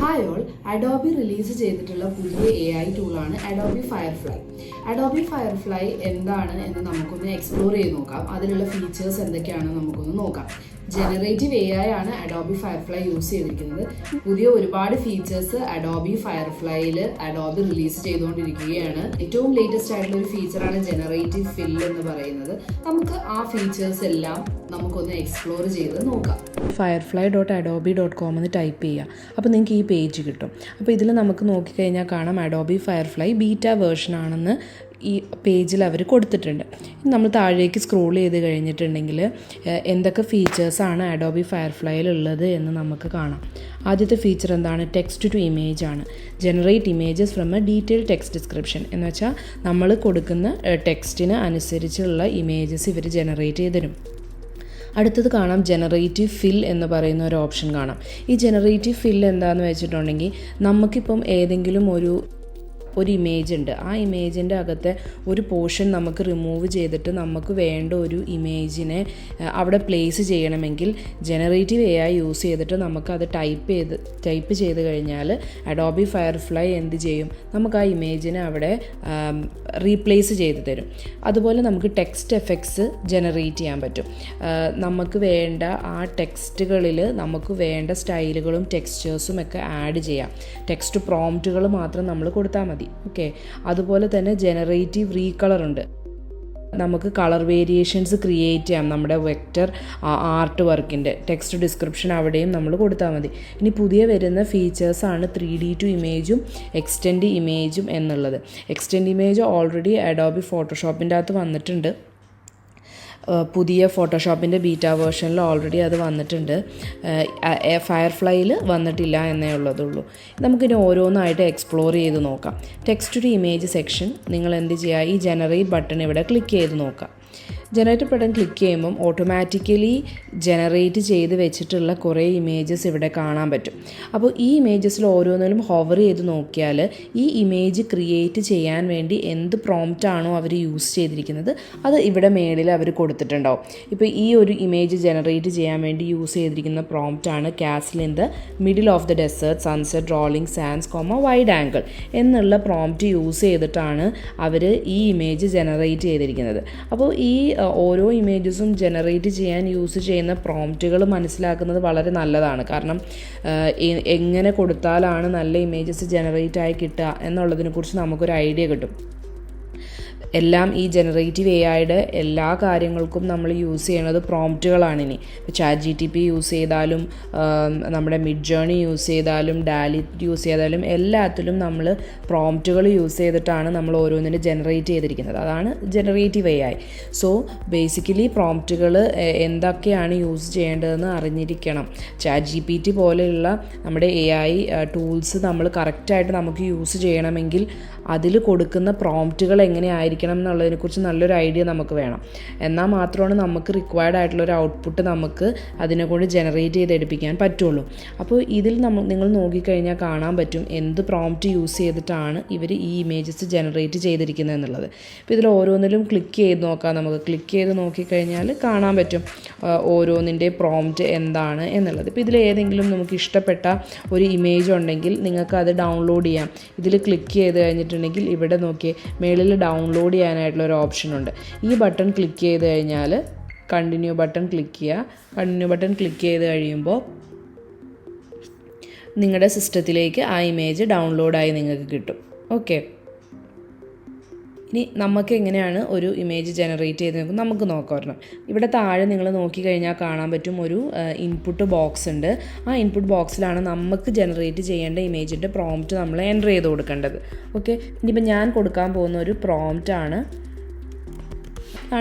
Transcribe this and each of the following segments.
Hi all, Adobe release ചെയ്തിട്ടുള്ള പുതിയ AI ടൂളാണ് Adobe Firefly. Adobe Firefly എന്താണ് എന്ന് നമുക്കൊന്ന് എക്സ്പ്ലോർ ചെയ്ത് നോക്കാം. അതിലുള്ള ഫീച്ചേഴ്സ് എന്തൊക്കെയാണെന്ന് നമുക്കൊന്ന് നോക്കാം. ജനറേറ്റീവ് AI ആണ് Adobe Firefly യൂസ് ചെയ്തിരിക്കുന്നത്. പുതിയ ഒരുപാട് ഫീച്ചേഴ്സ് Adobe Fireflyയിൽ Adobe റിലീസ് ചെയ്തുകൊണ്ടിരിക്കുകയാണ്. ഏറ്റവും ലേറ്റസ്റ്റ് ആയിട്ടുള്ള ഒരു ഫീച്ചറാണ് ജനറേറ്റീവ് ഫിൽ എന്ന് പറയുന്നത്. നമുക്ക് ആ ഫീച്ചേഴ്സ് എല്ലാം നമുക്കൊന്ന് എക്സ്പ്ലോർ ചെയ്ത് നോക്കാം. firefly.adobe.com എന്ന് ടൈപ്പ് ചെയ്യുക. അപ്പോൾ നിങ്ങൾക്ക് ഈ പേജ് കിട്ടും. അപ്പോൾ ഇതിൽ നമുക്ക് നോക്കിക്കഴിഞ്ഞാൽ കാണാം Adobe Firefly ബീറ്റ വേർഷൻ ആണെന്ന് ഈ പേജിൽ അവർ കൊടുത്തിട്ടുണ്ട്. നമ്മൾ താഴേക്ക് സ്ക്രോൾ ചെയ്ത് കഴിഞ്ഞിട്ടുണ്ടെങ്കിൽ എന്തൊക്കെ ഫീച്ചേഴ്സാണ് Adobe Fireflyയിൽ ഉള്ളത് എന്ന് നമുക്ക് കാണാം. ആദ്യത്തെ ഫീച്ചർ എന്താണ്? ടെക്സ്റ്റ് ടു ഇമേജ് ആണ്. Generate images from A detail text description എന്ന് വെച്ചാൽ നമ്മൾ കൊടുക്കുന്ന ടെക്സ്റ്റിന് അനുസരിച്ചുള്ള ഇമേജസ് ഇവർ ജനറേറ്റ് ചെയ്ത് തരും. അടുത്തത് കാണാം ജനറേറ്റീവ് ഫിൽ എന്ന് പറയുന്ന ഒരു ഓപ്ഷൻ കാണാം. ഈ ജനറേറ്റീവ് ഫിൽ എന്താണെന്ന് വെച്ചിട്ടുണ്ടെങ്കിൽ നമുക്കിപ്പം ഏതെങ്കിലും ഒരു ഇമേജ് ഉണ്ട്. ആ ഇമേജിൻ്റെ അകത്തെ ഒരു പോർഷൻ നമുക്ക് റിമൂവ് ചെയ്തിട്ട് നമുക്ക് വേണ്ട ഒരു ഇമേജിനെ അവിടെ പ്ലേസ് ചെയ്യണമെങ്കിൽ ജനറേറ്റീവ് AI യൂസ് ചെയ്തിട്ട് നമുക്കത് ടൈപ്പ് ചെയ്ത് കഴിഞ്ഞാൽ Adobe Firefly എന്ത് ചെയ്യും? നമുക്ക് ആ ഇമേജിനെ അവിടെ റീപ്ലേസ് ചെയ്ത് തരും. അതുപോലെ നമുക്ക് ടെക്സ്റ്റ് എഫക്ട്സ് ജനറേറ്റ് ചെയ്യാൻ പറ്റും. നമുക്ക് വേണ്ട ആ ടെക്സ്റ്റുകളിൽ നമുക്ക് വേണ്ട സ്റ്റൈലുകളും ടെക്സ്ചേഴ്സും ഒക്കെ ആഡ് ചെയ്യാം. ടെക്സ്റ്റ് പ്രോംപ്റ്റുകൾ മാത്രം നമ്മൾ കൊടുത്താൽ മതി. ഓക്കെ, അതുപോലെ തന്നെ ജനറേറ്റീവ് റീകളർ ഉണ്ട്. നമുക്ക് കളർ വേരിയേഷൻസ് ക്രിയേറ്റ് ചെയ്യാം. നമ്മുടെ വെക്റ്റർ ആർട്ട് വർക്കിൻ്റെ ടെക്സ്റ്റ് ഡിസ്ക്രിപ്ഷൻ അവിടെയും നമ്മൾ കൊടുത്താൽ മതി. ഇനി പുതിയ വരുന്ന ഫീച്ചേഴ്സാണ് 3D ടു ഇമേജും എക്സ്റ്റെൻഡ് ഇമേജും എന്നുള്ളത്. എക്സ്റ്റെൻഡ് ഇമേജ് ഓൾറെഡി Adobe ഫോട്ടോഷോപ്പിൻ്റെ അകത്ത് വന്നിട്ടുണ്ട്. പുതിയ ഫോട്ടോഷോപ്പിൻ്റെ ബീറ്റ വേർഷനിൽ ഓൾറെഡി അത് വന്നിട്ടുണ്ട്. ഫയർഫ്ലൈയിൽ വന്നിട്ടില്ല എന്നേ ഉള്ളതുള്ളൂ. നമുക്കിനി ഓരോന്നായിട്ട് എക്സ്പ്ലോർ ചെയ്ത് നോക്കാം. ടെക്സ്റ്റ് ടു ഇമേജ് സെക്ഷൻ നിങ്ങൾ എന്ത് ചെയ്യുക? ഈ ജനറേറ്റ് ബട്ടൺ ഇവിടെ ക്ലിക്ക് ചെയ്ത് നോക്കാം. ജനറേറ്റ് ബട്ടൺ ക്ലിക്ക് ചെയ്യുമ്പം ഓട്ടോമാറ്റിക്കലി ജനറേറ്റ് ചെയ്ത് വെച്ചിട്ടുള്ള കുറേ ഇമേജസ് ഇവിടെ കാണാൻ പറ്റും. അപ്പോൾ ഈ ഇമേജസിൽ ഓരോന്നിലും ഹോവർ ചെയ്ത് നോക്കിയാൽ ഈ ഇമേജ് ക്രിയേറ്റ് ചെയ്യാൻ വേണ്ടി എന്ത് പ്രോംപ്റ്റ് ആണോ അവർ യൂസ് ചെയ്തിരിക്കുന്നത് അത് ഇവിടെ മേളിൽ അവർ കൊടുത്തിട്ടുണ്ടാവും. ഇപ്പോൾ ഈ ഒരു ഇമേജ് ജനറേറ്റ് ചെയ്യാൻ വേണ്ടി യൂസ് ചെയ്തിരിക്കുന്ന പ്രോംപ്റ്റാണ് castle in the middle of the desert sunset rolling sands wide angle എന്നുള്ള പ്രോംപ്റ്റ് യൂസ് ചെയ്തിട്ടാണ് അവർ ഈ ഇമേജ് ജനറേറ്റ് ചെയ്തിരിക്കുന്നത്. അപ്പോൾ ഈ ഓരോ ഇമേജസും ജനറേറ്റ് ചെയ്യാൻ യൂസ് ചെയ്യുന്ന പ്രോംപ്റ്റുകൾ മനസ്സിലാക്കുന്നത് വളരെ നല്ലതാണ്. കാരണം എങ്ങനെ കൊടുത്താലാണ് നല്ല ഇമേജസ് ജനറേറ്റ് ആയി കിട്ടുക എന്നുള്ളതിനെക്കുറിച്ച് നമുക്കൊരു ഐഡിയ കിട്ടും. എല്ലാം ഈ ജനറേറ്റീവ് AIയുടെ എല്ലാ കാര്യങ്ങൾക്കും നമ്മൾ യൂസ് ചെയ്യണത് പ്രോംപ്റ്റുകളാണിനി. ഇപ്പോൾ ChatGPT യൂസ് ചെയ്താലും നമ്മുടെ മിഡ് ജേർണി യൂസ് ചെയ്താലും ഡാലി യൂസ് ചെയ്താലും എല്ലാത്തിലും നമ്മൾ പ്രോംപ്റ്റുകൾ യൂസ് ചെയ്തിട്ടാണ് നമ്മൾ ഓരോന്നിനും ജനറേറ്റ് ചെയ്തിരിക്കുന്നത്. അതാണ് ജനറേറ്റീവ് AI. സോ ബേസിക്കലി പ്രോംപ്റ്റുകൾ എന്തൊക്കെയാണ് യൂസ് ചെയ്യേണ്ടതെന്ന് അറിഞ്ഞിരിക്കണം. ChatGPT പോലെയുള്ള നമ്മുടെ AI ടൂൾസ് നമ്മൾ കറക്റ്റായിട്ട് നമുക്ക് യൂസ് ചെയ്യണമെങ്കിൽ അതിൽ കൊടുക്കുന്ന പ്രോംപ്റ്റുകൾ എങ്ങനെയായിരിക്കണം എന്നുള്ളതിനെക്കുറിച്ച് നല്ലൊരു ഐഡിയ നമുക്ക് വേണം. എന്നാൽ മാത്രമാണ് നമുക്ക് റിക്വയർഡ് ആയിട്ടുള്ളൊരു ഔട്ട്പുട്ട് നമുക്ക് അതിനെക്കൊണ്ട് ജനറേറ്റ് ചെയ്തെടുപ്പിക്കാൻ പറ്റുള്ളൂ. അപ്പോൾ ഇതിൽ നിങ്ങൾ നോക്കിക്കഴിഞ്ഞാൽ കാണാൻ പറ്റും എന്ത് പ്രോംപ്റ്റ് യൂസ് ചെയ്തിട്ടാണ് ഇവർ ഈ ഇമേജസ് ജനറേറ്റ് ചെയ്തിരിക്കുന്നത് എന്നുള്ളത്. അപ്പോൾ ഇതിൽ ഓരോന്നിലും ക്ലിക്ക് ചെയ്ത് നോക്കാം. നമുക്ക് ക്ലിക്ക് ചെയ്ത് നോക്കിക്കഴിഞ്ഞാൽ കാണാൻ പറ്റും ഓരോന്നിൻ്റെ പ്രോംപ്റ്റ് എന്താണ് എന്നുള്ളത്. ഇപ്പോൾ ഇതിൽ ഏതെങ്കിലും നമുക്ക് ഇഷ്ടപ്പെട്ട ഒരു ഇമേജ് ഉണ്ടെങ്കിൽ നിങ്ങൾക്ക് അത് ഡൗൺലോഡ് ചെയ്യാം. ഇതിൽ ക്ലിക്ക് ചെയ്ത് കഴിഞ്ഞിട്ടുണ്ടെങ്കിൽ ഇവിടെ നോക്കി മേളിൽ ഡൗൺലോഡ് ചെയ്യാനായിട്ടുള്ള ഒരു ഓപ്ഷൻ ഉണ്ട്. ഈ ബട്ടൺ ക്ലിക്ക് ചെയ്ത് കഴിഞ്ഞാൽ കണ്ടിന്യൂ ബട്ടൺ ക്ലിക്ക് ചെയ്യുക. കണ്ടിന്യൂ ബട്ടൺ ക്ലിക്ക് ചെയ്ത് കഴിയുമ്പോൾ നിങ്ങളുടെ സിസ്റ്റത്തിലേക്ക് ആ ഇമേജ് ഡൗൺലോഡായി നിങ്ങൾക്ക് കിട്ടും. ഓക്കെ, ഇനി നമുക്ക് എങ്ങനെയാണ് ഒരു ഇമേജ് ജനറേറ്റ് ചെയ്ത് നമുക്ക് നോക്കാം ഒരെണ്ണം. ഇവിടെ താഴെ നിങ്ങൾ നോക്കിക്കഴിഞ്ഞാൽ കാണാൻ പറ്റും ഒരു ഇൻപുട്ട് ബോക്സ് ഉണ്ട്. ആ ഇൻപുട്ട് ബോക്സിലാണ് നമുക്ക് ജനറേറ്റ് ചെയ്യേണ്ട ഇമേജിൻ്റെ പ്രോംപ്റ്റ് നമ്മൾ എൻ്റർ ചെയ്ത് കൊടുക്കേണ്ടത്. ഓക്കെ, ഇനിയിപ്പോൾ ഞാൻ കൊടുക്കാൻ പോകുന്ന ഒരു പ്രോംപ്റ്റാണ്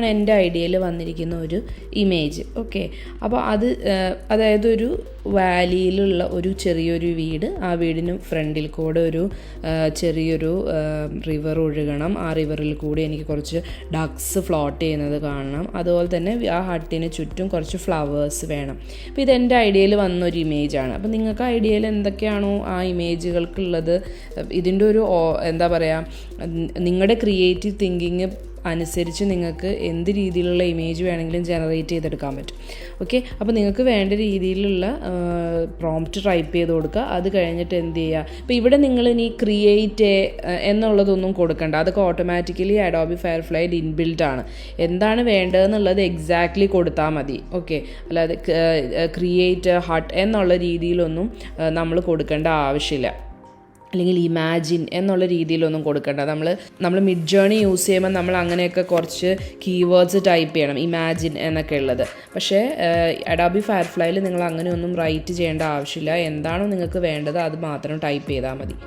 എൻ്റെ ഐഡിയയിൽ വന്നിരിക്കുന്ന ഒരു ഇമേജ്. ഓക്കെ, അപ്പോൾ അതായത് ഒരു വാലിയിലുള്ള ഒരു ചെറിയൊരു വീട്. ആ വീടിന് ഫ്രണ്ടിൽ കൂടെ ഒരു ചെറിയൊരു റിവർ ഒഴുകണം. ആ റിവറിൽ കൂടി എനിക്ക് കുറച്ച് ഡക്സ് ഫ്ലോട്ട് ചെയ്യുന്നത് കാണണം. അതുപോലെ തന്നെ ആ ഹട്ടിന് ചുറ്റും കുറച്ച് ഫ്ലവേഴ്സ് വേണം. അപ്പോൾ ഇതെൻ്റെ ഐഡിയയിൽ വന്നൊരു ഇമേജാണ്. അപ്പോൾ നിങ്ങൾക്ക് ഐഡിയയിൽ എന്തൊക്കെയാണോ ആ ഇമേജുകൾക്കുള്ളത് ഇതിൻ്റെ ഒരു എന്താ പറയുക നിങ്ങളുടെ ക്രിയേറ്റീവ് തിങ്കിങ് അനുസരിച്ച് നിങ്ങൾക്ക് എന്ത് രീതിയിലുള്ള ഇമേജ് വേണമെങ്കിലും ജനറേറ്റ് ചെയ്തെടുക്കാൻ പറ്റും. ഓക്കെ, അപ്പോൾ നിങ്ങൾക്ക് വേണ്ട രീതിയിലുള്ള പ്രോംപ്റ്റ് ടൈപ്പ് ചെയ്ത് കൊടുക്കുക. അത് കഴിഞ്ഞിട്ട് എന്ത് ചെയ്യുക, ഇപ്പോൾ ഇവിടെ നിങ്ങൾ ഇനി ക്രിയേറ്റ് എന്നുള്ളതൊന്നും കൊടുക്കണ്ട, അതൊക്കെ ഓട്ടോമാറ്റിക്കലി അഡോബി ഫയർഫ്ലൈയിൽ ഇൻബിൽറ്റ് ആണ്. എന്താണ് വേണ്ടതെന്നുള്ളത് എക്സാക്ട്ലി കൊടുത്താൽ മതി. ഓക്കെ, അല്ലാതെ ക്രിയേറ്റ് ഹട്ട് എന്നുള്ള രീതിയിലൊന്നും നമ്മൾ കൊടുക്കേണ്ട ആവശ്യമില്ല, അല്ലെങ്കിൽ ഇമാജിൻ എന്നുള്ള രീതിയിലൊന്നും കൊടുക്കേണ്ട. നമ്മൾ മിഡ് ജേണി യൂസ് ചെയ്യുമ്പോൾ നമ്മൾ അങ്ങനെയൊക്കെ കുറച്ച് കീവേഡ്സ് ടൈപ്പ് ചെയ്യണം, ഇമാജിൻ എന്നൊക്കെ ഉള്ളത്. പക്ഷേ അഡോബി ഫയർഫ്ലൈയിൽ നിങ്ങൾ അങ്ങനെയൊന്നും റൈറ്റ് ചെയ്യേണ്ട ആവശ്യമില്ല. എന്താണോ നിങ്ങൾക്ക് വേണ്ടത് അത് മാത്രം ടൈപ്പ് ചെയ്താൽ മതി.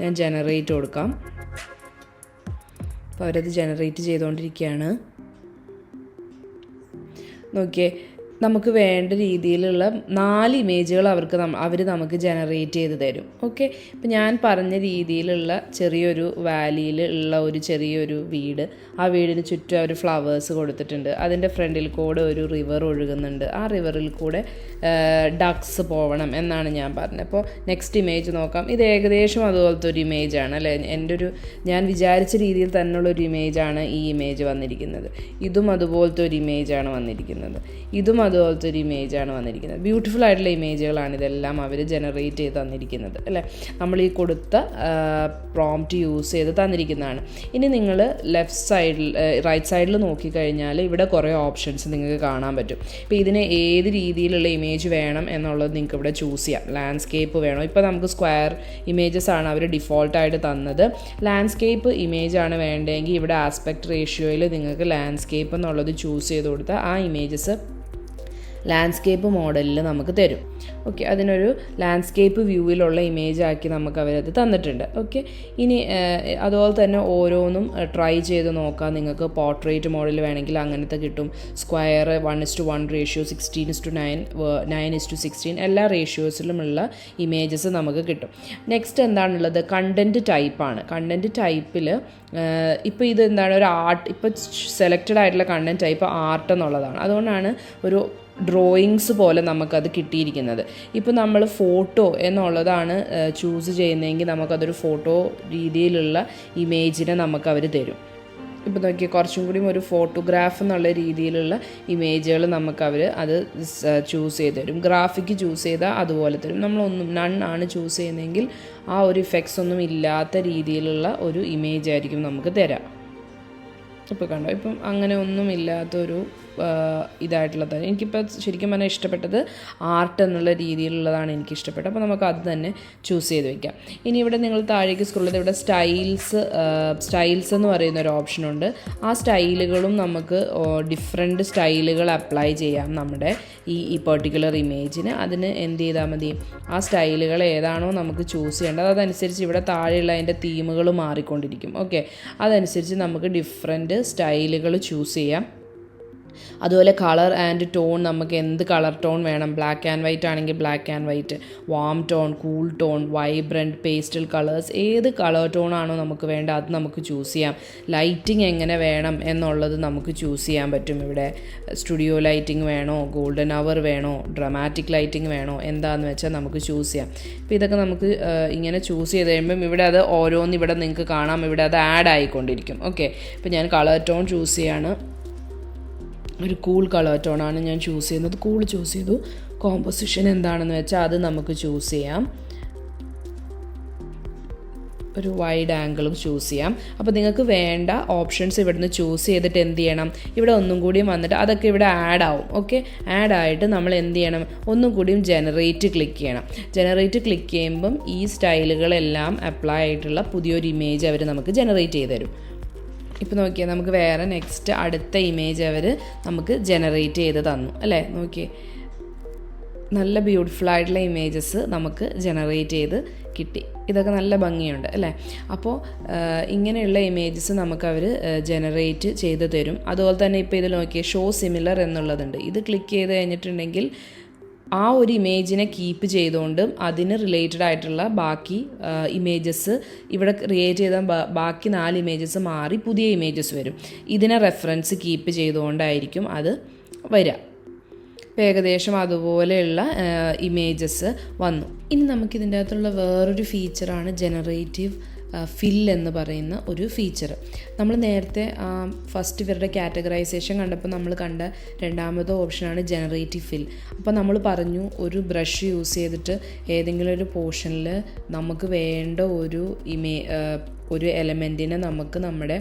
ഞാൻ ജനറേറ്റ് കൊടുക്കാം. അപ്പോൾ അവരത് ജനറേറ്റ് ചെയ്തുകൊണ്ടിരിക്കുകയാണ്. നോക്കിയേ, നമുക്ക് വേണ്ട രീതിയിലുള്ള 4 ഇമേജുകൾ അവർ നമുക്ക് ജനറേറ്റ് ചെയ്ത് തരും. ഓക്കെ, ഇപ്പം ഞാൻ പറഞ്ഞ രീതിയിലുള്ള ചെറിയൊരു വാലിയിൽ ഉള്ള ഒരു ചെറിയൊരു വീട്, ആ വീടിന് ചുറ്റും അവർ ഫ്ലവേഴ്സ് കൊടുത്തിട്ടുണ്ട്. അതിൻ്റെ ഫ്രണ്ടിൽ കൂടെ ഒരു റിവർ ഒഴുകുന്നുണ്ട്. ആ റിവറിൽ കൂടെ ഡക്സ് പോകണം എന്നാണ് ഞാൻ പറഞ്ഞത്. അപ്പോൾ നെക്സ്റ്റ് ഇമേജ് നോക്കാം. ഇത് ഏകദേശം അതുപോലത്തെ ഒരു ഇമേജാണ് അല്ലേ, ഞാൻ വിചാരിച്ച രീതിയിൽ തന്നെയുള്ളൊരു ഇമേജാണ് ഈ ഇമേജ് വന്നിരിക്കുന്നത്. ഇതും അതുപോലത്തെ ഒരു ഇമേജാണ് വന്നിരിക്കുന്നത്. ഇതും അതുപോലത്തെ ഒരു ഇമേജാണ് വന്നിരിക്കുന്നത്. ബ്യൂട്ടിഫുൾ ആയിട്ടുള്ള ഇമേജുകളാണ് ഇതെല്ലാം അവർ ജനറേറ്റ് ചെയ്ത് തന്നിരിക്കുന്നത് അല്ലേ. നമ്മൾ ഈ കൊടുത്ത പ്രോംപ്റ്റ് യൂസ് ചെയ്ത് തന്നിരിക്കുന്നതാണ്. ഇനി നിങ്ങൾ റൈറ്റ് സൈഡിൽ നോക്കിക്കഴിഞ്ഞാൽ ഇവിടെ കുറേ ഓപ്ഷൻസ് നിങ്ങൾക്ക് കാണാൻ പറ്റും. ഇപ്പോൾ ഇതിന് ഏത് രീതിയിലുള്ള ഇമേജ് വേണം എന്നുള്ളത് നിങ്ങൾക്ക് ഇവിടെ ചൂസ് ചെയ്യാം. ലാൻഡ്സ്കേപ്പ് വേണോ, ഇപ്പോൾ നമുക്ക് സ്ക്വയർ ഇമേജസ് ആണ് അവർ ഡിഫോൾട്ടായിട്ട് തന്നത്. ലാൻഡ്സ്കേപ്പ് ഇമേജാണ് വേണ്ടതെങ്കിൽ ഇവിടെ ആസ്പെക്ട് റേഷ്യോയിൽ നിങ്ങൾക്ക് ലാൻഡ്സ്കേപ്പ് എന്നുള്ളത് ചൂസ് ചെയ്ത് കൊടുത്താൽ ആ ഇമേജസ് ലാൻഡ്സ്കേപ്പ് മോഡലിൽ നമുക്ക് തരും. ഓക്കെ, അതിനൊരു ലാൻഡ്സ്കേപ്പ് വ്യൂവിലുള്ള ഇമേജ് ആക്കി നമുക്ക് അവരത് തന്നിട്ടുണ്ട്. ഓക്കെ, ഇനി അതുപോലെ തന്നെ ഓരോന്നും ട്രൈ ചെയ്ത് നോക്കാം. നിങ്ങൾക്ക് പോർട്രേറ്റ് മോഡൽ വേണമെങ്കിൽ അങ്ങനത്തെ കിട്ടും. സ്ക്വയർ 1:1 റേഷ്യോ, 16:9, 9:16 എല്ലാ റേഷ്യോസിലുമുള്ള ഇമേജസ് നമുക്ക് കിട്ടും. നെക്സ്റ്റ് എന്താണുള്ളത്, കണ്ടൻറ്റ് ടൈപ്പാണ്. കണ്ടൻറ്റ് ടൈപ്പിൽ ഇപ്പോൾ ഇത് എന്താണ്, ഒരു ആർട്ട്, ഇപ്പോൾ സെലക്റ്റഡ് ആയിട്ടുള്ള കണ്ടൻറ്റ് ടൈപ്പ് ആർട്ട് എന്നുള്ളതാണ്. അതുകൊണ്ടാണ് ഒരു ഡ്രോയിങ്സ് പോലെ നമുക്കത് കിട്ടിയിരിക്കുന്നത്. ഇപ്പോൾ നമ്മൾ ഫോട്ടോ എന്നുള്ളതാണ് ചൂസ് ചെയ്യുന്നതെങ്കിൽ നമുക്കതൊരു ഫോട്ടോ രീതിയിലുള്ള ഇമേജിനെ നമുക്കവർ തരും. ഇപ്പോൾ നോക്കിയാൽ കുറച്ചും കൂടി ഒരു ഫോട്ടോഗ്രാഫ് എന്നുള്ള രീതിയിലുള്ള ഇമേജുകൾ നമുക്കവർ അത് ചൂസ് ചെയ്ത് തരും. ഗ്രാഫിക്ക് ചൂസ് ചെയ്താൽ അതുപോലെ തരും. നൺ ആണ് ചൂസ് ചെയ്യുന്നതെങ്കിൽ ആ ഒരു ഇഫക്ട്സ് ഒന്നും ഇല്ലാത്ത രീതിയിലുള്ള ഒരു ഇമേജ് ആയിരിക്കും നമുക്ക് തരാം. ഇപ്പോൾ കണ്ടോ, ഇപ്പം അങ്ങനെ ഒന്നും ഇല്ലാത്തൊരു ഇതായിട്ടുള്ളത് എനിക്കിപ്പോൾ ശരിക്കും പറഞ്ഞാൽ ഇഷ്ടപ്പെട്ടത് ആർട്ട് എന്നുള്ള രീതിയിലുള്ളതാണ് എനിക്കിഷ്ടപ്പെട്ടത്. അപ്പോൾ നമുക്ക് അത് തന്നെ ചൂസ് ചെയ്ത് വയ്ക്കാം. ഇനി ഇവിടെ നിങ്ങൾ താഴേക്ക് സ്ക്രോൾ ചെയ്ത് ഇവിടെ സ്റ്റൈൽസ് എന്ന് പറയുന്ന ഒരു ഓപ്ഷനുണ്ട്. ആ സ്റ്റൈലുകളും നമുക്ക് ഡിഫറെൻറ്റ് സ്റ്റൈലുകൾ അപ്ലൈ ചെയ്യാം നമ്മുടെ ഈ പെർട്ടിക്കുലർ ഇമേജിന്. അതിന് എന്ത് ചെയ്താൽ മതി, ആ സ്റ്റൈലുകൾ ഏതാണോ നമുക്ക് ചൂസ് ചെയ്യേണ്ടത് അതനുസരിച്ച് ഇവിടെ താഴെയുള്ള അതിൻ്റെ തീമുകൾ മാറിക്കൊണ്ടിരിക്കും. ഓക്കെ, അതനുസരിച്ച് നമുക്ക് ഡിഫറെൻറ്റ് സ്റ്റൈലുകൾ ചൂസ് ചെയ്യാം. അതുപോലെ കളർ ആൻഡ് ടോൺ, നമുക്ക് എന്ത് കളർ ടോൺ വേണം. ബ്ലാക്ക് ആൻഡ് വൈറ്റ് ആണെങ്കിൽ black and white, warm tone, cool tone, vibrant, pastel colours, ഏത് കളർ ടോൺ ആണോ നമുക്ക് വേണ്ട അത് നമുക്ക് ചൂസ് ചെയ്യാം. ലൈറ്റിംഗ് എങ്ങനെ വേണം എന്നുള്ളത് നമുക്ക് ചൂസ് ചെയ്യാൻ പറ്റും. ഇവിടെ സ്റ്റുഡിയോ ലൈറ്റിംഗ് വേണോ, ഗോൾഡൻ അവർ വേണോ, ഡ്രമാറ്റിക് ലൈറ്റിംഗ് വേണോ, എന്താണെന്ന് വെച്ചാൽ നമുക്ക് ചൂസ് ചെയ്യാം. അപ്പോൾ ഇതൊക്കെ നമുക്ക് ഇങ്ങനെ ചൂസ് ചെയ്ത് കഴിയുമ്പം ഇവിടെ അത് ഓരോന്ന് ഇവിടെ നിങ്ങൾക്ക് കാണാം, ഇവിടെ അത് ആഡ് ആയിക്കൊണ്ടിരിക്കും. ഓക്കെ, ഇപ്പോൾ ഞാൻ കളർ ടോൺ ചൂസ് ചെയ്യാണ്. ഒരു കൂൾ കളർ ടോണാണ് ഞാൻ ചൂസ് ചെയ്യുന്നത്. കൂൾ ചൂസ് ചെയ്തു. കോമ്പോസിഷൻ എന്താണെന്ന് വെച്ചാൽ അത് നമുക്ക് ചൂസ് ചെയ്യാം. ഒരു വൈഡ് ആംഗിളും ചൂസ് ചെയ്യാം. അപ്പോൾ നിങ്ങൾക്ക് വേണ്ട ഓപ്ഷൻസ് ഇവിടുന്ന് ചൂസ് ചെയ്തിട്ട് എന്ത് ചെയ്യണം, ഇവിടെ ഒന്നും കൂടിയും വന്നിട്ട് അതൊക്കെ ഇവിടെ ആഡ് ആവും. ഓക്കെ, ആഡ് ആയിട്ട് നമ്മൾ എന്ത് ചെയ്യണം, ഒന്നും കൂടിയും ജനറേറ്റ് ക്ലിക്ക് ചെയ്യണം. ജനറേറ്റ് ക്ലിക്ക് ചെയ്യുമ്പം ഈ സ്റ്റൈലുകളെല്ലാം അപ്ലൈ ആയിട്ടുള്ള പുതിയൊരു ഇമേജ് അവർ നമുക്ക് ജനറേറ്റ് ചെയ്ത് തരും. ഇപ്പോൾ നോക്കിയാൽ നമുക്ക് വേറെ നെക്സ്റ്റ് അടുത്ത ഇമേജ് അവർ നമുക്ക് ജനറേറ്റ് ചെയ്ത് തന്നു അല്ലേ. നോക്കിയേ, നല്ല ബ്യൂട്ടിഫുൾ ആയിട്ടുള്ള ഇമേജസ് നമുക്ക് ജനറേറ്റ് ചെയ്ത് കിട്ടി. ഇതൊക്കെ നല്ല ഭംഗിയുണ്ട് അല്ലേ. അപ്പോൾ ഇങ്ങനെയുള്ള ഇമേജസ് നമുക്കവർ ജനറേറ്റ് ചെയ്ത് തരും. അതുപോലെ തന്നെ ഇപ്പോൾ ഇതിൽ നോക്കിയാൽ ഷോ സിമിലർ എന്നുള്ളതുണ്ട്. ഇത് ക്ലിക്ക് ചെയ്ത് കഴിഞ്ഞിട്ടുണ്ടെങ്കിൽ ആ ഒരു ഇമേജിനെ കീപ്പ് ചെയ്തുകൊണ്ടും അതിന് റിലേറ്റഡ് ആയിട്ടുള്ള ബാക്കി ഇമേജസ് ഇവിടെ ക്രിയേറ്റ് ചെയ്ത ബാക്കി 4 ഇമേജസ് മാറി പുതിയ ഇമേജസ് വരും. ഇതിനെ റെഫറൻസ് കീപ്പ് ചെയ്തുകൊണ്ടായിരിക്കും അത് വരിക. ഏകദേശം അതുപോലെയുള്ള ഇമേജസ് വന്നു. ഇനി നമുക്കിതിൻ്റെ അകത്തുള്ള വേറൊരു ഫീച്ചറാണ് ജനറേറ്റീവ് ഫിൽ എന്ന് പറയുന്ന ഒരു ഫീച്ചർ. നമ്മൾ നേരത്തെ ഫസ്റ്റ് ഇവരുടെ കാറ്റഗറൈസേഷൻ കണ്ടപ്പോൾ നമ്മൾ കണ്ട രണ്ടാമത്തെ ഓപ്ഷനാണ് ജനറേറ്റീവ് ഫിൽ. അപ്പോൾ നമ്മൾ പറഞ്ഞു ഒരു ബ്രഷ് യൂസ് ചെയ്തിട്ട് ഏതെങ്കിലും ഒരു പോർഷനിൽ നമുക്ക് വേണ്ട ഒരു എലമെൻറ്റിനെ നമുക്ക് നമ്മുടെ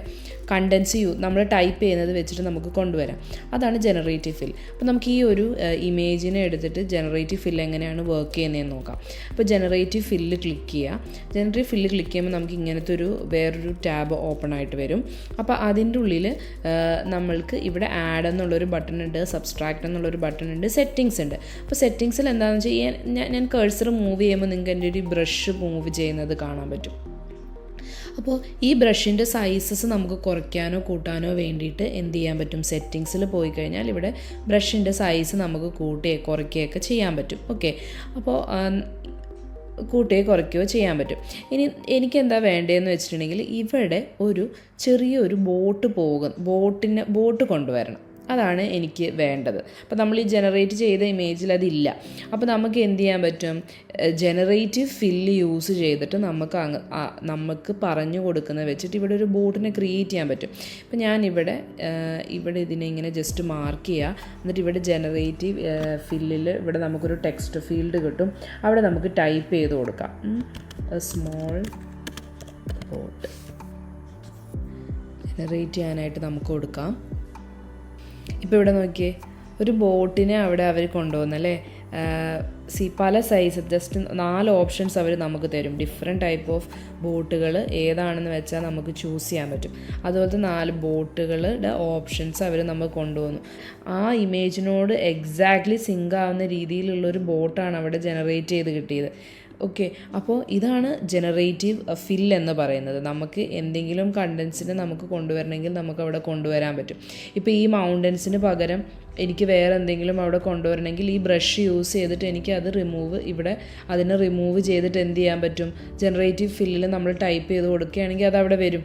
കണ്ടൻസ് നമ്മൾ ടൈപ്പ് ചെയ്യുന്നത് വെച്ചിട്ട് നമുക്ക് കൊണ്ടുവരാം. അതാണ് ജനറേറ്റീവ് ഫിൽ. അപ്പോൾ നമുക്ക് ഈ ഒരു ഇമേജിനെ എടുത്തിട്ട് ജനറേറ്റീവ് ഫിൽ എങ്ങനെയാണ് വർക്ക് ചെയ്യുന്നതെന്ന് നോക്കാം. അപ്പോൾ ജനറേറ്റീവ് ഫില്ല് ക്ലിക്ക് ചെയ്യുക. ജനറേറ്റീവ് ഫില്ല് ക്ലിക്ക് ചെയ്യുമ്പോൾ നമുക്ക് ഇങ്ങനത്തെ വേറൊരു ടാബ് ഓപ്പൺ ആയിട്ട് വരും. അപ്പോൾ അതിൻ്റെ ഉള്ളിൽ നമ്മൾക്ക് ഇവിടെ ആഡ് എന്നുള്ളൊരു ബട്ടൺ ഉണ്ട്, സബ്സ്ട്രാക്ട് എന്നുള്ളൊരു ബട്ടൺ ഉണ്ട്, സെറ്റിങ്സ് ഉണ്ട്. അപ്പോൾ സെറ്റിങ്സിൽ എന്താണെന്ന് വെച്ചാൽ ഞാൻ കഴ്സർ മൂവ് ചെയ്യുമ്പോൾ നിങ്ങൾക്ക് എൻ്റെ ഒരു ബ്രഷ് മൂവ് ചെയ്യുന്നത് കാണാൻ പറ്റും. അപ്പോൾ ഈ ബ്രഷിൻ്റെ സൈസസ് നമുക്ക് കുറയ്ക്കാനോ കൂട്ടാനോ വേണ്ടിയിട്ട് എന്ത് ചെയ്യാൻ പറ്റും, സെറ്റിങ്സിൽ പോയി കഴിഞ്ഞാൽ ഇവിടെ ബ്രഷിൻ്റെ സൈസ് നമുക്ക് കൂട്ടുകയോ കുറയ്ക്കുകയൊക്കെ ചെയ്യാൻ പറ്റും. ഓക്കെ, അപ്പോൾ കൂട്ടുകയോ കുറയ്ക്കുകയോ ചെയ്യാൻ പറ്റും. ഇനി എനിക്കെന്താ വേണ്ടതെന്ന് വെച്ചിട്ടുണ്ടെങ്കിൽ ഇവിടെ ഒരു ചെറിയൊരു ബോട്ട് കൊണ്ടുവരണം. അതാണ് എനിക്ക് വേണ്ടത്. അപ്പോൾ നമ്മൾ ഈ ജനറേറ്റ് ചെയ്ത ഇമേജിൽ അതില്ല. അപ്പോൾ നമുക്ക് എന്ത് ചെയ്യാൻ പറ്റും, ജനറേറ്റീവ് ഫില്ല് യൂസ് ചെയ്തിട്ട് നമുക്ക് പറഞ്ഞു കൊടുക്കുന്നത് വെച്ചിട്ട് ഇവിടെ ഒരു ബോട്ടിനെ ക്രിയേറ്റ് ചെയ്യാൻ പറ്റും. അപ്പോൾ ഞാനിവിടെ ഇതിനെ ഇങ്ങനെ ജസ്റ്റ് മാർക്ക് ചെയ്യുക. എന്നിട്ട് ഇവിടെ ജനറേറ്റീവ് ഫില്ലിൽ ഇവിടെ നമുക്കൊരു ടെക്സ്റ്റ് ഫീൽഡ് കിട്ടും. അവിടെ നമുക്ക് ടൈപ്പ് ചെയ്ത് കൊടുക്കാം, സ്മോൾ ബോട്ട് ജനറേറ്റ് ചെയ്യാനായിട്ട് നമുക്ക് കൊടുക്കാം. ഇപ്പോൾ ഇവിടെ നോക്കിയേ, ഒരു ബോട്ടിനെ അവിടെ അവർ കൊണ്ടുപോകുന്നല്ലേ. പല സൈസ്, ജസ്റ്റ് 4 ഓപ്ഷൻസ് അവർ നമുക്ക് തരും. ഡിഫറെൻറ്റ് ടൈപ്പ് ഓഫ് ബോട്ടുകൾ ഏതാണെന്ന് വെച്ചാൽ നമുക്ക് ചൂസ് ചെയ്യാൻ പറ്റും. അതുപോലത്തെ 4 ബോട്ടുകളുടെ ഓപ്ഷൻസ് അവർ നമുക്ക് കൊണ്ടുപോകുന്നു. ആ ഇമേജിനോട് എക്സാക്ട്ലി സിങ്ക് ആവുന്ന രീതിയിലുള്ളൊരു ബോട്ടാണ് അവിടെ ജനറേറ്റ് ചെയ്ത് കിട്ടിയത്. ഓക്കെ, അപ്പോൾ ഇതാണ് ജനറേറ്റീവ് ഫിൽ എന്ന് പറയുന്നത്. നമുക്ക് എന്തെങ്കിലും കണ്ടൻസിനെ നമുക്ക് കൊണ്ടുവരണമെങ്കിൽ നമുക്ക് അവിടെ കൊണ്ടുവരാൻ പറ്റും. ഇപ്പോൾ ഈ മൗണ്ടൻസിന് പകരം എനിക്ക് വേറെ എന്തെങ്കിലും അവിടെ കൊണ്ടുവരണമെങ്കിൽ ഈ ബ്രഷ് യൂസ് ചെയ്തിട്ട് എനിക്ക് അത് അതിനെ റിമൂവ് ചെയ്തിട്ട് എന്ത് ചെയ്യാൻ പറ്റും, ജനറേറ്റീവ് ഫില്ലിൽ നമ്മൾ ടൈപ്പ് ചെയ്ത് കൊടുക്കുകയാണെങ്കിൽ അത് അവിടെ വരും.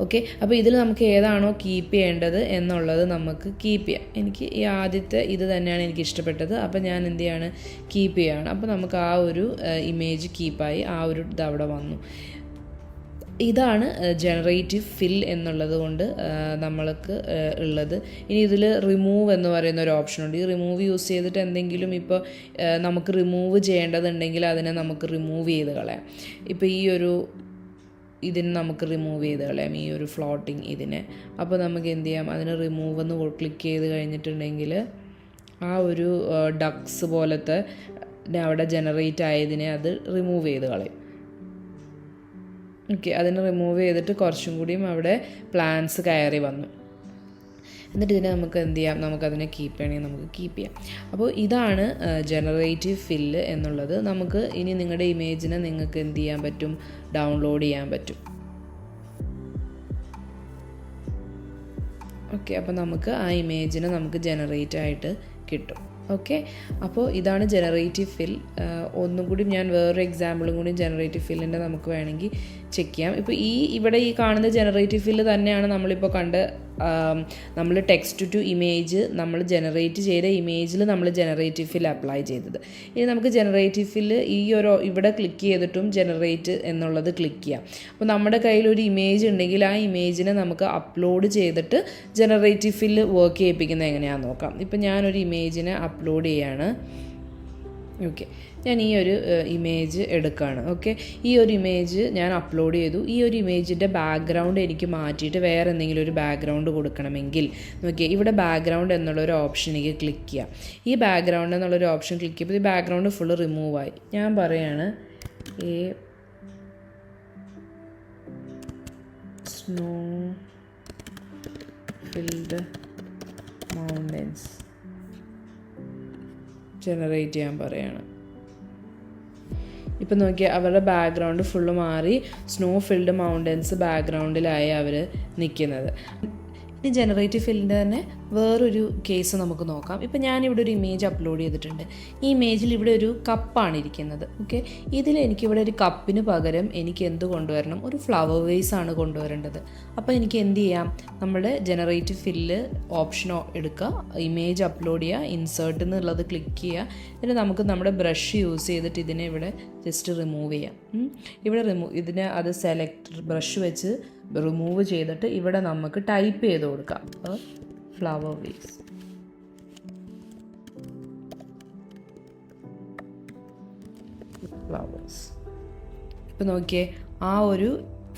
ഓക്കെ, അപ്പോൾ ഇതിൽ നമുക്ക് ഏതാണോ കീപ്പ് ചെയ്യേണ്ടത് എന്നുള്ളത് നമുക്ക് കീപ്പ് ചെയ്യാം. എനിക്ക് ഈ ആദ്യത്തെ ഇത് തന്നെയാണ് എനിക്ക് ഇഷ്ടപ്പെട്ടത്. അപ്പോൾ ഞാൻ എന്ത് ചെയ്യാണ്, കീപ്പ് ചെയ്യുകയാണ്. അപ്പോൾ നമുക്ക് ആ ഒരു ഇമേജ് കീപ്പായി, ആ ഒരു ഇത് അവിടെ വന്നു. ഇതാണ് ജനറേറ്റീവ് ഫിൽ എന്നുള്ളത് കൊണ്ട് നമ്മൾക്ക് ഉള്ളത്. ഇനി ഇതിൽ റിമൂവ് എന്ന് പറയുന്ന ഒരു ഓപ്ഷനുണ്ട്. ഈ റിമൂവ് യൂസ് ചെയ്തിട്ട് എന്തെങ്കിലും ഇപ്പോൾ നമുക്ക് റിമൂവ് ചെയ്യേണ്ടതുണ്ടെങ്കിൽ അതിനെ നമുക്ക് റിമൂവ് ചെയ്ത് കളയാം. ഇപ്പോൾ ഇതിന് നമുക്ക് റിമൂവ് ചെയ്ത് കളയാം, ഈ ഒരു ഫ്ലോട്ടിങ് ഇതിനെ. അപ്പോൾ നമുക്ക് എന്ത് ചെയ്യാം, അതിന് റിമൂവ് എന്ന് ക്ലിക്ക് ചെയ്ത് കഴിഞ്ഞിട്ടുണ്ടെങ്കിൽ ആ ഒരു ഡക്സ് പോലത്തെ അവിടെ ജനറേറ്റ് ആയതിനെ അത് റിമൂവ് ചെയ്ത് കളയും. ഓക്കെ, അതിനെ റിമൂവ് ചെയ്തിട്ട് കുറച്ചും കൂടിയും അവിടെ പ്ലാന്റ്സ് കയറി വന്നു. എന്നിട്ട് ഇതിനെ നമുക്ക് എന്ത് ചെയ്യാം, നമുക്കതിനെ കീപ്പ് ചെയ്യണമെങ്കിൽ നമുക്ക് കീപ്പ് ചെയ്യാം. അപ്പോൾ ഇതാണ് ജനറേറ്റീവ് ഫില്ല് എന്നുള്ളത്. നമുക്ക് ഇനി നിങ്ങളുടെ ഇമേജിനെ നിങ്ങൾക്ക് എന്ത് ചെയ്യാൻ പറ്റും, ഡൗൺലോഡ് ചെയ്യാൻ പറ്റും. ഓക്കെ, അപ്പോൾ നമുക്ക് ആ ഇമേജിനെ നമുക്ക് ജനറേറ്റ് ആയിട്ട് കിട്ടും. ഓക്കെ, അപ്പോൾ ഇതാണ് ജനറേറ്റീവ് ഫിൽ. ഒന്നും കൂടി ഞാൻ വേറൊരു എക്സാമ്പിളും കൂടി ജനറേറ്റീവ് ഫില്ലിൻ്റെ നമുക്ക് വേണമെങ്കിൽ ചെക്ക് ചെയ്യാം. ഇപ്പോൾ ഇവിടെ ഈ കാണുന്ന ജനറേറ്റീവ് ഫില്ല് തന്നെയാണ് നമ്മളിപ്പോൾ നമ്മൾ ടെക്സ്റ്റ് ടു ഇമേജ് നമ്മൾ ജനറേറ്റ് ചെയ്ത ഇമേജിൽ നമ്മൾ ജനറേറ്റീവ് ഫിൽ അപ്ലൈ ചെയ്തത്. ഇനി നമുക്ക് ജനറേറ്റീവ് ഫില്ല് ഇവിടെ ക്ലിക്ക് ചെയ്തിട്ടും ജനറേറ്റ് എന്നുള്ളത് ക്ലിക്ക് ചെയ്യാം. അപ്പോൾ നമ്മുടെ കയ്യിൽ ഒരു ഇമേജ് ഉണ്ടെങ്കിൽ ആ ഇമേജിനെ നമുക്ക് അപ്ലോഡ് ചെയ്തിട്ട് ജനറേറ്റീവ് ഫില്ല് വർക്ക് ചെയ്യിപ്പിക്കുന്നത് എങ്ങനെയാണെന്ന് നോക്കാം. ഇപ്പോൾ ഞാനൊരു ഇമേജിനെ അപ്ലോഡ് ചെയ്യാണ്. ഓക്കെ, ഞാൻ ഈ ഒരു ഇമേജ് എടുക്കുകയാണ്. ഓക്കെ, ഈ ഒരു ഇമേജ് ഞാൻ അപ്ലോഡ് ചെയ്തു. ഈ ഒരു ഇമേജിൻ്റെ ബാക്ക്ഗ്രൗണ്ട് എനിക്ക് മാറ്റിയിട്ട് വേറെ എന്തെങ്കിലും ഒരു ബാക്ക്ഗ്രൗണ്ട് കൊടുക്കണമെങ്കിൽ നോക്കിയാൽ ഇവിടെ ബാക്ക്ഗ്രൗണ്ട് എന്നുള്ളൊരു ഓപ്ഷൻ എനിക്ക് ക്ലിക്ക് ചെയ്യാം. ഈ ബാക്ക്ഗ്രൗണ്ട് എന്നുള്ളൊരു ഓപ്ഷൻ ക്ലിക്ക് ചെയ്യുമ്പോൾ ഈ ബാക്ക്ഗ്രൗണ്ട് ഫുള്ള് റിമൂവായി. ഞാൻ പറയാണ് സ്നോ ഫിൽഡ് മൗണ്ടൻസ് ജനറേറ്റ് ചെയ്യാൻ പറയാണ്. ഇപ്പം നോക്കിയാൽ അവരുടെ ബാക്ക്ഗ്രൗണ്ട് ഫുള്ള് മാറി സ്നോ ഫിൽഡ് മൗണ്ടൻസ് ബാക്ക്ഗ്രൗണ്ടിലായി അവർ നിൽക്കുന്നത്. ഇനി ജനറേറ്റീവ് ഫില്ലിൻ്റെ തന്നെ വേറൊരു കേസ് നമുക്ക് നോക്കാം. ഇപ്പം ഞാനിവിടെ ഒരു ഇമേജ് അപ്ലോഡ് ചെയ്തിട്ടുണ്ട്. ഈ ഇമേജിൽ ഇവിടെ ഒരു കപ്പാണ് ഇരിക്കുന്നത്. ഓക്കെ, ഇതിൽ എനിക്കിവിടെ ഒരു കപ്പിന് പകരം എനിക്ക് എന്ത് കൊണ്ടുവരണം, ഒരു ഫ്ലവർ വേസ് ആണ് കൊണ്ടുവരേണ്ടത്. അപ്പോൾ എനിക്ക് എന്ത് ചെയ്യാം, നമ്മുടെ ജനറേറ്റീവ് ഫില്ല് ഓപ്ഷൻ എടുക്കുക, ഇമേജ് അപ്ലോഡ് ചെയ്യുക, ഇൻസേർട്ട് എന്നുള്ളത് ക്ലിക്ക് ചെയ്യുക. എന്നിട്ട് നമുക്ക് നമ്മുടെ ബ്രഷ് യൂസ് ചെയ്തിട്ട് ഇതിനെ ഇവിടെ ജസ്റ്റ് റിമൂവ് ചെയ്യാം. ഇവിടെ ഇതിനെ അത് സെലക്ട് ബ്രഷ് വെച്ച് റിമൂവ് ചെയ്തിട്ട് ഇവിടെ നമുക്ക് ടൈപ്പ് ചെയ്ത് കൊടുക്കാം. Flower vase. ഫ്ലവേഴ്സ്. ഇപ്പം നോക്കിയേ, ആ ഒരു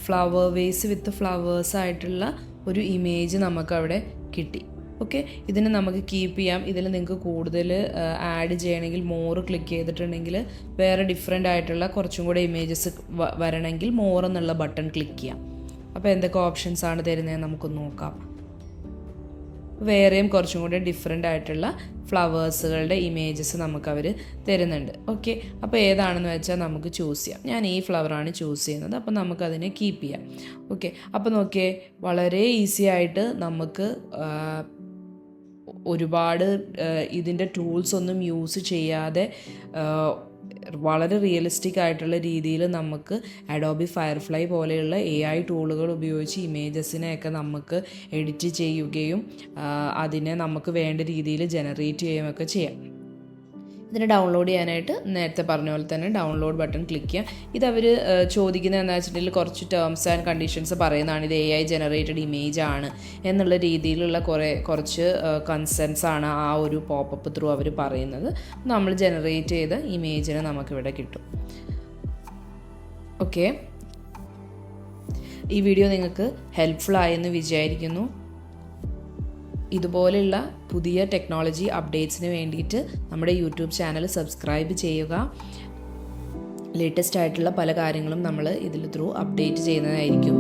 ഫ്ലവർ വേസ് വിത്ത് ഫ്ലവേഴ്സായിട്ടുള്ള ഒരു ഇമേജ് നമുക്കവിടെ കിട്ടി. ഓക്കെ, ഇതിനെ നമുക്ക് കീപ്പ് ചെയ്യാം. ഇതിൽ നിങ്ങൾക്ക് കൂടുതൽ ആഡ് ചെയ്യണമെങ്കിൽ മോർ ക്ലിക്ക് ചെയ്തിട്ടുണ്ടെങ്കിൽ വേറെ ഡിഫറെൻ്റ് ആയിട്ടുള്ള കുറച്ചും കൂടെ ഇമേജസ് വരണമെങ്കിൽ മോർ എന്നുള്ള ബട്ടൺ ക്ലിക്ക് ചെയ്യാം. അപ്പോൾ എന്തൊക്കെ ഓപ്ഷൻസ് ആണ് തരുന്നതെന്ന് നമുക്കൊന്ന് നോക്കാം. വേറെയും കുറച്ചും കൂടി ഡിഫറെൻ്റ് ആയിട്ടുള്ള ഫ്ലവേഴ്സുകളുടെ ഇമേജസ് നമുക്കവർ തരുന്നുണ്ട്. ഓക്കെ, അപ്പോൾ ഏതാണെന്ന് വെച്ചാൽ നമുക്ക് ചൂസ് ചെയ്യാം. ഞാൻ ഈ ഫ്ലവറാണ് ചൂസ് ചെയ്യുന്നത്. അപ്പോൾ നമുക്കതിനെ കീപ്പ് ചെയ്യാം. ഓക്കെ, അപ്പോൾ നോക്കിയേ, വളരെ ഈസി ആയിട്ട് നമുക്ക് ഒരുപാട് ഇതിൻ്റെ ടൂൾസ് ഒന്നും യൂസ് ചെയ്യാതെ വളരെ റിയലിസ്റ്റിക് ആയിട്ടുള്ള രീതിയിൽ നമുക്ക് അഡോബി ഫയർഫ്ലൈ പോലെയുള്ള AI ടൂളുകൾ ഉപയോഗിച്ച് ഇമേജസിനെയൊക്കെ നമുക്ക് എഡിറ്റ് ചെയ്യുകയും അതിനെ നമുക്ക് വേണ്ട രീതിയിൽ ജനറേറ്റ് ചെയ്യുകയൊക്കെ ചെയ്യാം. ഇതിനെ ഡൗൺലോഡ് ചെയ്യാനായിട്ട് നേരത്തെ പറഞ്ഞ പോലെ തന്നെ ഡൗൺലോഡ് ബട്ടൺ ക്ലിക്ക് ചെയ്യാം. ഇതവർ ചോദിക്കുന്നത് എന്താ വെച്ചിട്ടുണ്ടെങ്കിൽ കുറച്ച് ടേംസ് ആൻഡ് കണ്ടീഷൻസ് പറയുന്നതാണ്. ഇത് AI ജനറേറ്റഡ് ഇമേജ് ആണ് എന്നുള്ള രീതിയിലുള്ള കുറച്ച് കൺസെൻസ് ആണ് ആ ഒരു പോപ്പപ്പ് ത്രൂ അവർ പറയുന്നത്. നമ്മൾ ജനറേറ്റ് ചെയ്ത ഇമേജിനെ നമുക്കിവിടെ കിട്ടും. ഓക്കെ, ഈ വീഡിയോ നിങ്ങൾക്ക് ഹെൽപ്ഫുൾ ആയെന്ന് വിചാരിക്കുന്നു. ഇതുപോലെയുള്ള പുതിയ ടെക്നോളജി അപ്ഡേറ്റ്സിന് വേണ്ടിയിട്ട് നമ്മുടെ യൂട്യൂബ് ചാനൽ സബ്സ്ക്രൈബ് ചെയ്യുക. ലേറ്റസ്റ്റ് ആയിട്ടുള്ള പല കാര്യങ്ങളും നമ്മൾ ഇതിൽ ത്രൂ അപ്ഡേറ്റ് ചെയ്യുന്നതായിരിക്കും.